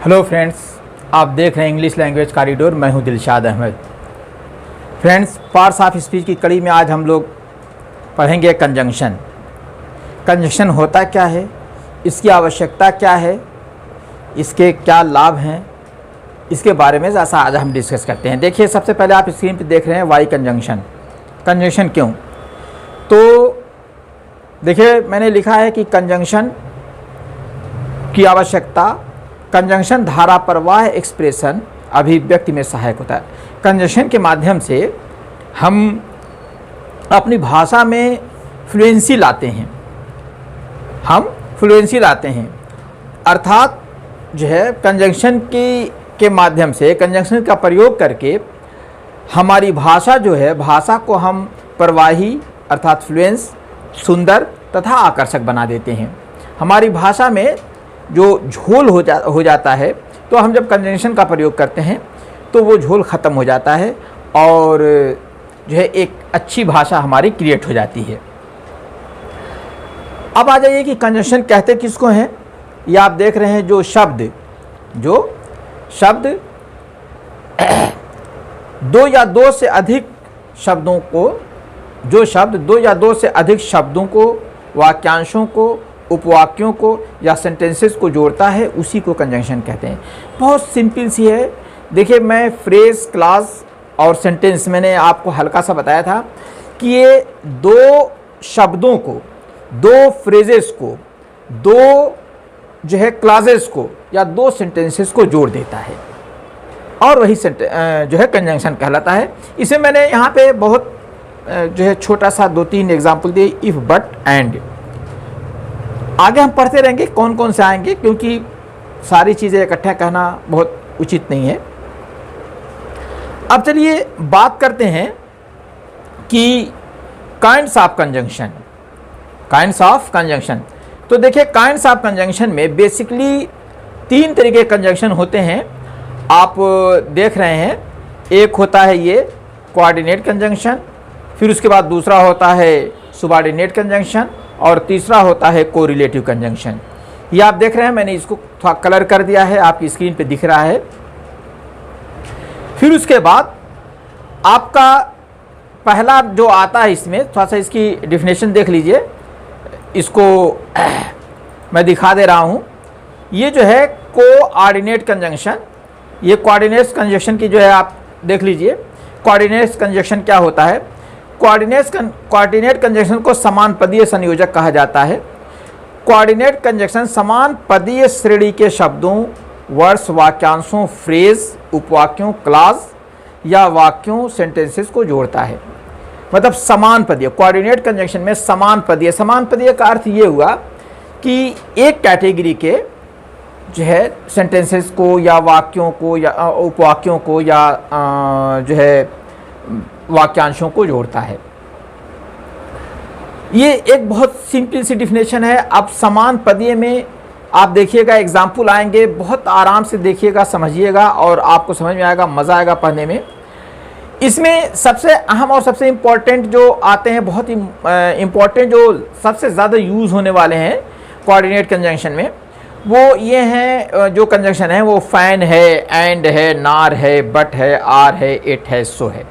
Hello friends, आप देख रहे हैं इंग्लिश लैंग्वेज कॉरिडोर। मैं हूं Dilshad Ahmad. Friends, parts of speech की कड़ी में आज हम लोग पढ़ेंगे कंजंक्शन। कंजंक्शन होता क्या है, इसकी आवश्यकता क्या है, इसके क्या लाभ हैं, इसके बारे में जैसा आज हम डिस्कस करते हैं। देखिए, सबसे पहले आप स्क्रीन पर देख रहे हैं वाई कंजंक्शन। कंजंक्शन क्यों? तो देखिए, मैंने लिखा है कि कंजंक्शन की आवश्यकता, कंजंक्शन धारा प्रवाह एक्सप्रेशन अभिव्यक्ति में सहायक होता है। कंजंक्शन के माध्यम से हम अपनी भाषा में फ्लुएंसी लाते हैं, अर्थात जो है कंजंक्शन के माध्यम से, कंजंक्शन का प्रयोग करके हमारी भाषा जो है, भाषा को हम प्रवाही अर्थात फ्लुएंस, सुंदर तथा आकर्षक बना देते हैं। हमारी भाषा में जो झोल हो जाता है, तो हम जब कंजंक्शन का प्रयोग करते हैं तो वो झोल ख़त्म हो जाता है और जो है एक अच्छी भाषा हमारी क्रिएट हो जाती है। अब आ जाइए कि कंजंक्शन कहते किसको हैं। ये आप देख रहे हैं जो शब्द दो या दो से अधिक शब्दों को, वाक्यांशों को, उपवाक्यों को या सेंटेंसेस को जोड़ता है, उसी को कंजंक्शन कहते हैं। बहुत सिंपल सी है। देखिए, मैं फ्रेज, क्लॉज और सेंटेंस मैंने आपको हल्का सा बताया था कि ये दो शब्दों को, दो फ्रेजेस को, दो जो है क्लॉजेस को या दो सेंटेंसेस को जोड़ देता है और वही जो है कंजंक्शन कहलाता है। इसे मैंने यहाँ पे बहुत जो है छोटा सा 2-3 एग्जाम्पल दिए, इफ, बट, एंड। आगे हम पढ़ते रहेंगे कौन कौन से आएंगे, क्योंकि सारी चीज़ें इकट्ठा कहना बहुत उचित नहीं है। अब चलिए बात करते हैं कि काइंड्स ऑफ कंजंक्शन। तो देखिए, काइंड्स ऑफ कंजंक्शन में बेसिकली 3 तरीके के कंजंक्शन होते हैं। आप देख रहे हैं, एक होता है ये कोऑर्डिनेट कंजंक्शन, फिर उसके बाद दूसरा होता है सुबऑर्डिनेट कंजंक्शन और तीसरा होता है कोरिलेटिव कंजंक्शन। ये आप देख रहे हैं, मैंने इसको थोड़ा कलर कर दिया है, आपकी स्क्रीन पे दिख रहा है। फिर उसके बाद आपका पहला जो आता है, इसमें थोड़ा सा इसकी डेफिनेशन देख लीजिए, इसको मैं दिखा दे रहा हूँ। ये जो है कोऑर्डिनेट कंजंक्शन, ये कोऑर्डिनेट कंजंक्शन की जो है आप देख लीजिए। कोऑर्डिनेट कंजंक्शन क्या होता है? कोऑर्डिनेट कंजंक्शन को समान पदीय संयोजक कहा जाता है। कोऑर्डिनेट कंजंक्शन समान पदीय श्रेणी के शब्दों, वर्ड्स, वाक्यांशों, फ्रेज, उपवाक्यों, क्लॉज या वाक्यों, सेंटेंसेस को जोड़ता है। मतलब समान पदीय, कोऑर्डिनेट कंजंक्शन में समान पदीय का अर्थ ये हुआ कि एक कैटेगरी के जो है सेंटेंसेस को या वाक्यों को या उपवाक्यों को या जो है वाक्यांशों को जोड़ता है। ये एक बहुत सिंपल सी डिफिनेशन है। अब समान पदीय में आप देखिएगा, एग्जाम्पल आएंगे, बहुत आराम से देखिएगा, समझिएगा और आपको समझ में आएगा, मज़ा आएगा पढ़ने में। इसमें सबसे अहम और सबसे इम्पॉर्टेंट जो आते हैं, बहुत ही इम्पॉर्टेंट जो सबसे ज़्यादा यूज़ होने वाले हैं कोऑर्डिनेट कंजंक्शन में, वो ये हैं जो कंजंक्शन है, वो फैन है, एंड है, नार है, बट है, आर है, इट है, सो है।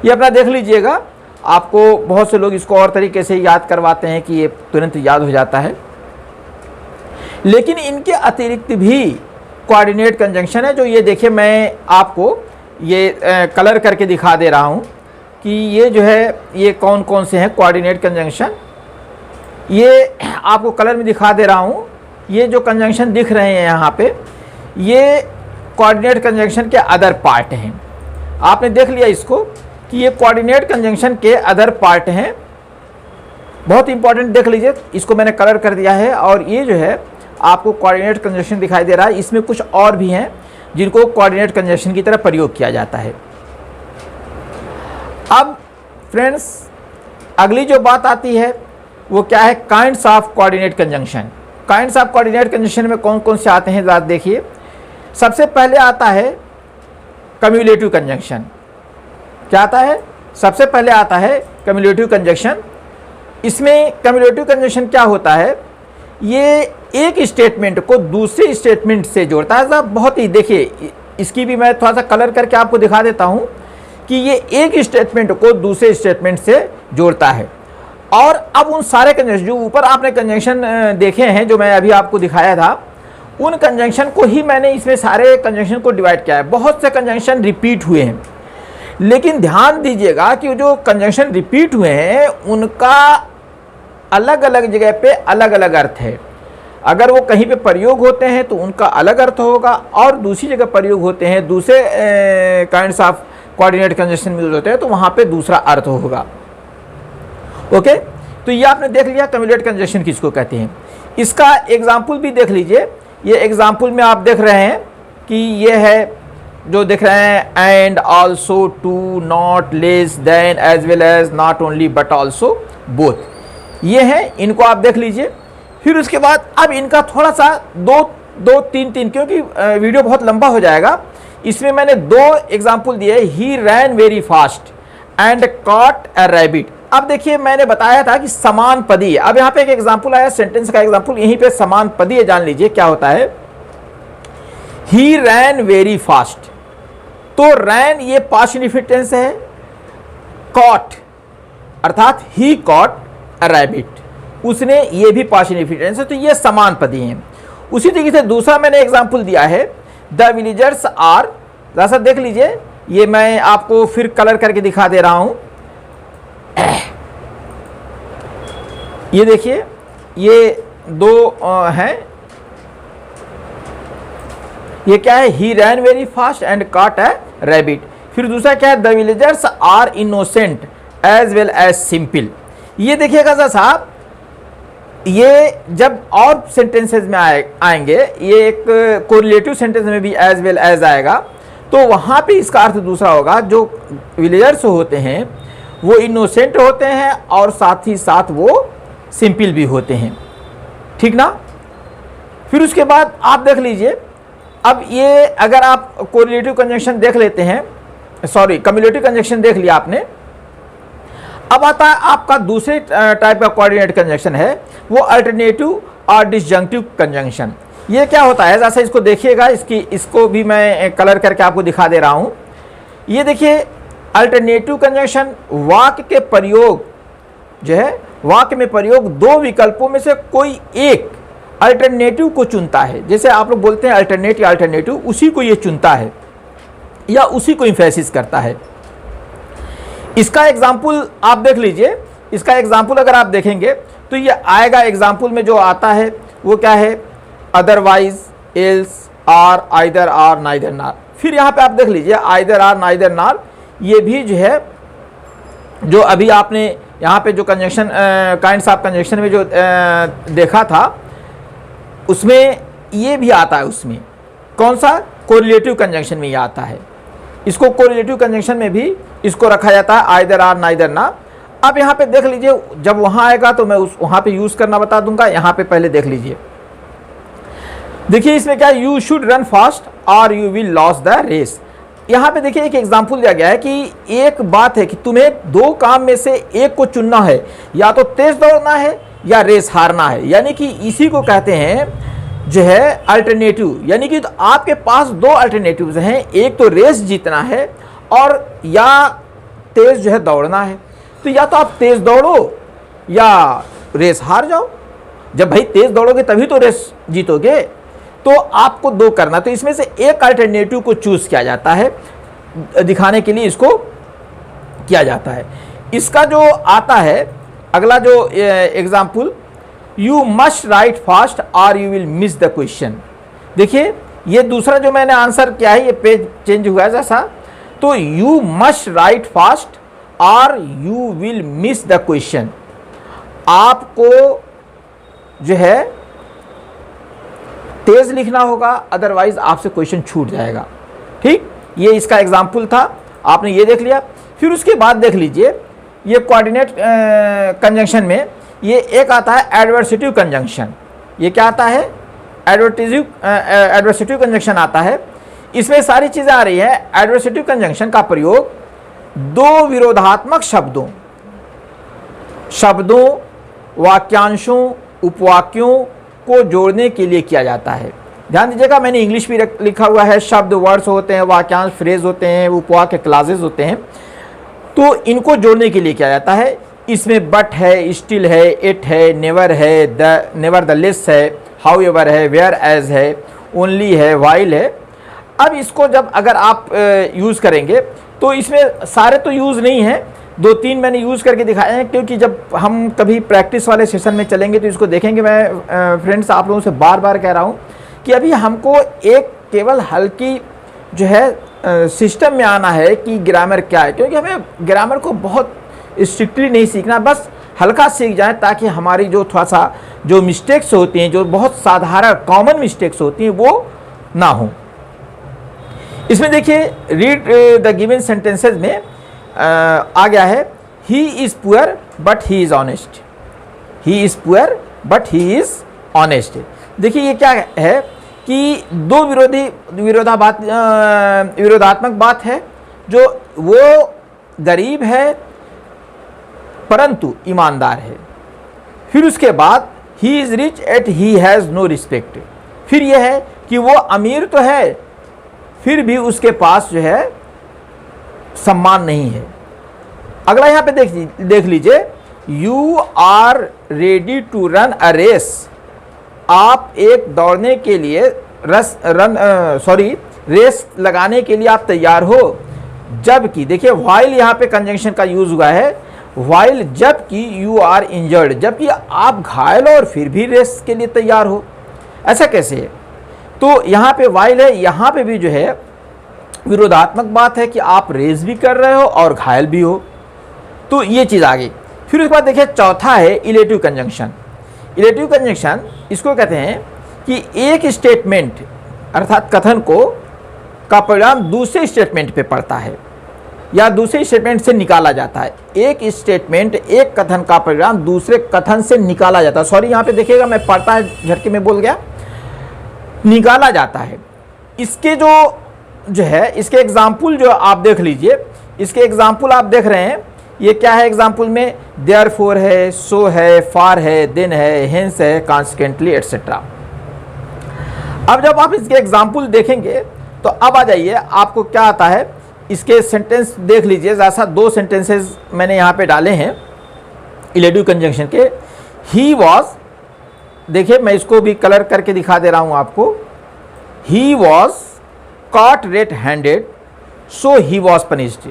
ये अपना देख लीजिएगा। आपको बहुत से लोग इसको और तरीके से याद करवाते हैं कि ये तुरंत याद हो जाता है, लेकिन इनके अतिरिक्त भी कोऑर्डिनेट कंजंक्शन है। जो ये देखिए, मैं आपको ये कलर करके दिखा दे रहा हूँ कि ये जो है, ये कौन कौन से हैं कोऑर्डिनेट कंजंक्शन। ये आपको कलर में दिखा दे रहा हूँ। ये जो कंजंक्शन दिख रहे हैं यहाँ पे, ये कोऑर्डिनेट कंजंक्शन के अदर पार्ट हैं। आपने देख लिया इसको कि ये कोऑर्डिनेट कंजंक्शन के अदर पार्ट हैं। बहुत इंपॉर्टेंट, देख लीजिए, इसको मैंने कलर कर दिया है और ये जो है आपको कोऑर्डिनेट कंजंक्शन दिखाई दे रहा है। इसमें कुछ और भी हैं जिनको कोऑर्डिनेट कंजंक्शन की तरह प्रयोग किया जाता है। अब फ्रेंड्स, अगली जो बात आती है वो क्या है? Kinds of coordinate conjunction. Kinds of coordinate conjunction में कौन कौन से आते हैं, ज़रा देखिए। सबसे पहले आता है कम्युलेटिव कंजंक्शन। क्या आता है? सबसे पहले आता है कम्युलेटिव कंजंक्शन। इसमें कम्युलेटिव कंजंक्शन क्या होता है? ये एक स्टेटमेंट को दूसरे स्टेटमेंट से जोड़ता है। बहुत ही देखिए, इसकी भी मैं थोड़ा सा कलर करके आपको दिखा देता हूं कि ये एक स्टेटमेंट को दूसरे स्टेटमेंट से जोड़ता है। और अब उन सारे कंजंक्शन जो ऊपर आपने कंजंक्शन देखे हैं, जो मैं अभी आपको दिखाया था, उन कंजंक्शन को ही मैंने इसमें सारे कंजंक्शन को डिवाइड किया है। बहुत से कंजंक्शन रिपीट हुए हैं, लेकिन ध्यान दीजिएगा कि जो कंजंक्शन रिपीट हुए हैं उनका अलग अलग जगह पे अलग अलग अर्थ है। अगर वो कहीं पे प्रयोग होते हैं तो उनका अलग अर्थ होगा, और दूसरी जगह प्रयोग होते हैं, दूसरे काइंड्स ऑफ कोऑर्डिनेट कंजंक्शन में यूज होते हैं, तो वहाँ पे दूसरा अर्थ होगा। ओके, तो ये आपने देख लिया कम्युलेट कंजंक्शन किसको कहते हैं। इसका एग्जाम्पल भी देख लीजिए। ये एग्जाम्पल में आप देख रहे हैं कि ये है जो देख रहे हैं, and, also, too, not, less than, as well as, not only but also, both. ये है, इनको आप देख लीजिए। फिर उसके बाद अब इनका थोड़ा सा दो तीन, क्योंकि वीडियो बहुत लंबा हो जाएगा, इसमें मैंने 2 एग्जाम्पल दिए। He ran very fast and caught a rabbit. अब देखिए, मैंने बताया था कि समान पदी है। अब यहाँ पे एक एग्जाम्पल आया, सेंटेंस का एग्जाम्पल, यहीं पे समान पदी है, जान लीजिए क्या होता है। ही रैन वेरी फास्ट, तो रैन ये पास्ट इंडेफिनिट टेंस है, कॉट अर्थात ही कॉट अ रैबिट, उसने ये भी पास्ट इंडेफिनिट टेंस है, तो ये समान पदी हैं। उसी तरीके से दूसरा मैंने एग्जाम्पल दिया है, द विलेजर्स आर, जैसा देख लीजिए, ये मैं आपको फिर कलर करके दिखा दे रहा हूं। ये देखिए, ये 2 हैं। ये क्या है, he ran very fast and caught a rabbit. फिर दूसरा क्या है, the villagers are innocent as well as simple. ये देखिएगा साहब, ये जब और सेंटेंसेस में आएंगे, ये एक कोरिलेटिव सेंटेंस में भी एज वेल एज आएगा, तो वहाँ पे इसका अर्थ दूसरा होगा। जो विलेजर्स होते हैं वो इनोसेंट होते हैं और साथ ही साथ वो सिंपल भी होते हैं, ठीक ना। फिर उसके बाद आप देख लीजिए, अब ये अगर आप कोरिलेटिव कंजंक्शन देख लेते हैं, सॉरी कम्युलेटिव कंजंक्शन देख लिया आपने, अब आता है आपका दूसरे टाइप का कोऑर्डिनेट कंजंक्शन है, वो अल्टरनेटिव और डिसजंक्टिव कंजंक्शन। ये क्या होता है, जैसा इसको देखिएगा, इसको भी मैं कलर करके आपको दिखा दे रहा हूं। ये देखिए, अल्टरनेटिव कंजंक्शन वाक्य के प्रयोग जो है, वाक्य में प्रयोग 2 विकल्पों में से कोई एक अल्टरनेटिव को चुनता है। जैसे आप लोग बोलते हैं अल्टरनेट या अल्टरनेटिव, उसी को ये चुनता है या उसी को एम्फेसिस करता है। इसका एग्जाम्पल आप देख लीजिए। इसका एग्जाम्पल अगर आप देखेंगे तो ये आएगा, एग्जाम्पल में जो आता है वो क्या है, otherwise, else, or, either or, neither nor. फिर यहाँ पे आप देख लीजिए, आइदर आर, नाइदर नार, ये भी जो है, जो अभी आपने यहाँ पे जो कंजंक्शन काइंड्स ऑफ कंजंक्शन में जो देखा था, उसमें ये भी आता है। उसमें कौन सा, कोरिलेटिव कंजंक्शन में ये आता है। इसको कोरिलेटिव कंजंक्शन में भी इसको रखा जाता है, आइदर आर, नाइदर ना। अब यहाँ पे देख लीजिए, जब वहाँ आएगा तो मैं वहाँ पे यूज़ करना बता दूंगा। यहाँ पे पहले देख लीजिए, देखिए इसमें क्या, यू शुड रन फास्ट और you will loss the race. यहाँ पे देखिए एक एग्जाम्पल दिया गया है कि एक बात है कि तुम्हें 2 काम में से एक को चुनना है, या तो तेज दौड़ना है या रेस हारना है। यानी कि इसी को कहते हैं जो है अल्टरनेटिव। यानी कि तो आपके पास 2 अल्टरनेटिव्स हैं, एक तो रेस जीतना है और या तेज जो है दौड़ना है। तो या तो आप तेज दौड़ो या रेस हार जाओ। जब भाई तेज दौड़ोगे तभी तो रेस जीतोगे, तो आपको 2 करना। तो इसमें से एक अल्टरनेटिव को चूज किया जाता है, दिखाने के लिए इसको किया जाता है। इसका जो आता है अगला जो example, you must write fast और you will miss the question. देखिए ये दूसरा जो मैंने आंसर किया है, ये पेज चेंज हुआ है जैसा, तो यू मस्ट राइट फास्ट और you will miss the question. आपको जो है तेज लिखना होगा, अदरवाइज आपसे क्वेश्चन छूट जाएगा। ठीक, ये इसका एग्जाम्पल था, आपने ये देख लिया। फिर उसके बाद देख लीजिए, ये कोऑर्डिनेट कंजंक्शन में ये एक आता है एडवर्सेटिव कंजंक्शन। ये क्या आता है, एडवर्सेटिव कंजंक्शन आता है। इसमें सारी चीज़ें आ रही है। एडवर्सेटिव कंजंक्शन का प्रयोग 2 विरोधात्मक शब्दों, वाक्यांशों, उपवाक्यों को जोड़ने के लिए किया जाता है। ध्यान दीजिएगा, मैंने इंग्लिश भी लिखा हुआ है। शब्द वर्ड्स होते हैं, वाक्यांश फ्रेज होते हैं, उपवाक्य के क्लासेस होते हैं, तो इनको जोड़ने के लिए किया जाता है। इसमें बट है, स्टिल है, इट है, नेवर है, द नेवरदलेस है, हाउएवर है, वेयर एज है, ओनली है, वाइल है। अब इसको जब अगर आप यूज़ करेंगे तो इसमें सारे तो यूज़ नहीं है, 2-3 मैंने यूज़ करके दिखाए हैं, क्योंकि जब हम कभी प्रैक्टिस वाले सेशन में चलेंगे तो इसको देखेंगे। मैं फ्रेंड्स आप लोगों से बार बार कह रहा हूँ कि अभी हमको एक केवल हल्की जो है सिस्टम में आना है कि ग्रामर क्या है, क्योंकि हमें ग्रामर को बहुत स्ट्रिक्टली नहीं सीखना, बस हल्का सीख जाए ताकि हमारी जो थोड़ा सा जो मिस्टेक्स होती हैं, जो बहुत साधारण कॉमन मिस्टेक्स होती हैं, वो ना हो। इसमें देखिए, रीड द गिवन सेंटेंसेस में आ गया है, he is poor but he is honest. He is poor but he is honest. देखिए ये क्या है कि दो विरोधात्मक बात है। जो वो गरीब है परंतु ईमानदार है। फिर उसके बाद he is rich yet he has no respect. फिर यह है कि वो अमीर तो है फिर भी उसके पास जो है सम्मान नहीं है। अगला यहाँ पे देख लीजिए, you are ready to run a race. आप एक दौड़ने के लिए रेस लगाने के लिए आप तैयार हो। जबकि देखिए व्हाइल यहाँ पे कंजंक्शन का यूज हुआ है, व्हाइल जबकि यू आर इंजर्ड, जबकि आप घायल हो और फिर भी रेस के लिए तैयार हो। ऐसा कैसे है? तो यहाँ पे व्हाइल है, यहाँ पे भी जो है विरोधात्मक बात है कि आप रेस भी कर रहे हो और घायल भी हो। तो ये चीज़ आ गई। फिर उसके बाद देखिए चौथा है इलेटिव कंजंक्शन। इलेटिव कंजंक्शन इसको कहते हैं कि एक स्टेटमेंट अर्थात कथन का परिणाम दूसरे स्टेटमेंट पे पड़ता है या दूसरे स्टेटमेंट से निकाला जाता है। एक स्टेटमेंट, एक कथन का परिणाम दूसरे कथन से निकाला जाता है। सॉरी यहाँ पे देखिएगा, मैं पढ़ता है झटके में बोल गया, निकाला जाता है। इसके जो है इसके एग्जाम्पल जो आप देख लीजिए, इसके एग्जाम्पल आप देख रहे हैं। ये क्या है एग्जाम्पल में? देयरफॉर है, सो है, फार है, देन है, हेंस है, कॉन्सिक्वेंटली एटसेट्रा। अब जब आप इसके एग्जाम्पल देखेंगे तो अब आ जाइए, आपको क्या आता है इसके सेंटेंस देख लीजिए। जैसा 2 सेंटेंसेस मैंने यहाँ पे डाले हैं इलेटिव कंजंक्शन के। ही वॉज, देखिए मैं इसको भी कलर करके दिखा दे रहा हूँ आपको। He was caught red handed so he was punished।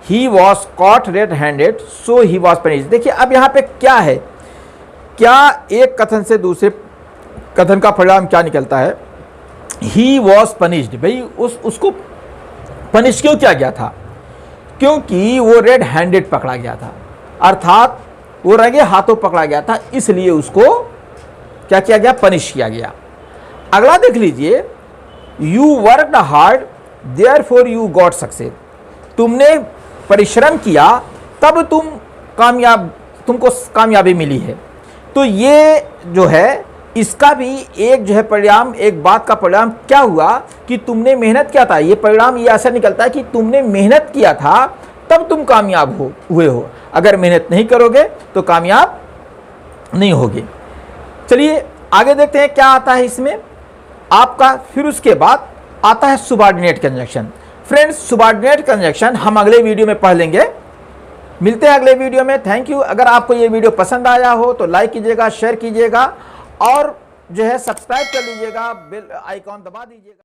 he was caught red handed so he was punished। देखिए अब यहाँ पे क्या है, क्या एक कथन से दूसरे कथन का परिणाम क्या निकलता है? he was punished। भाई उसको पनिश क्यों किया गया था? क्योंकि वो रेड हैंडेड पकड़ा गया था, अर्थात वो रंगे हाथों पकड़ा गया था, इसलिए उसको क्या किया गया? पनिश किया गया। अगला देख लीजिए, you worked hard therefore you got success. तुमने परिश्रम किया तब तुमको कामयाबी मिली है। तो ये जो है इसका भी एक जो है परिणाम, एक बात का परिणाम क्या हुआ कि तुमने मेहनत किया था। ये परिणाम ये ऐसा निकलता है कि तुमने मेहनत किया था तब तुम कामयाब हुए हो। अगर मेहनत नहीं करोगे तो कामयाब नहीं होगे। चलिए आगे देखते हैं क्या आता है इसमें आपका। फिर उसके बाद आता है subordinate conjunction. Friends subordinate conjunction हम अगले वीडियो में पढ़ लेंगे। मिलते हैं अगले वीडियो में। Thank you. अगर आपको ये वीडियो पसंद आया हो तो लाइक कीजिएगा, शेयर कीजिएगा और जो है सब्सक्राइब कर लीजिएगा, बेल आइकॉन दबा दीजिएगा।